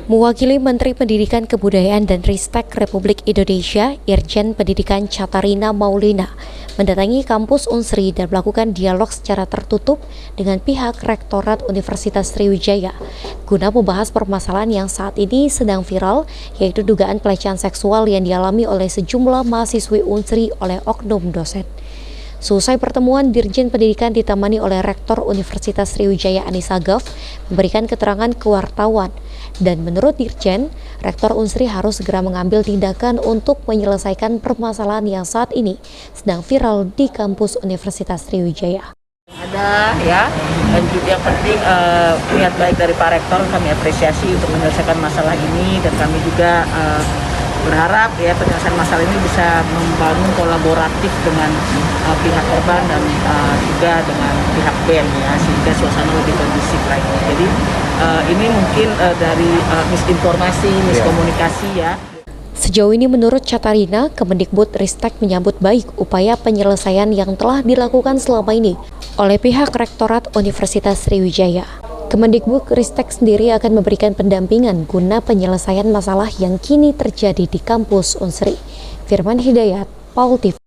Mewakili Menteri Pendidikan Kebudayaan dan Ristek Republik Indonesia, Irjen Pendidikan Catarina Maulina, mendatangi kampus Unsri dan melakukan dialog secara tertutup dengan pihak Rektorat Universitas Sriwijaya, guna membahas permasalahan yang saat ini sedang viral, yaitu dugaan pelecehan seksual yang dialami oleh sejumlah mahasiswi Unsri oleh oknum dosen. Selesai pertemuan, Dirjen Pendidikan ditemani oleh Rektor Universitas Sriwijaya Anissa Gaf memberikan keterangan ke wartawan. Dan menurut Dirjen, Rektor Unsri harus segera mengambil tindakan untuk menyelesaikan permasalahan yang saat ini sedang viral di kampus Universitas Sriwijaya. Ada ya, dan juga yang penting niat baik dari Pak Rektor kami apresiasi untuk menyelesaikan masalah ini, dan kami juga berharap ya penyelesaian masalah ini bisa membangun kolaboratif dengan pihak korban dan juga dengan pihak BEM ya, sehingga suasana lebih kondusif lagi. Jadi ini mungkin dari misinformasi, miskomunikasi ya. Sejauh ini menurut Catarina, Kemendikbud Ristek menyambut baik upaya penyelesaian yang telah dilakukan selama ini oleh pihak Rektorat Universitas Sriwijaya. Kemendikbud Ristek sendiri akan memberikan pendampingan guna penyelesaian masalah yang kini terjadi di kampus Unsri. Firman Hidayat, PAUL TV.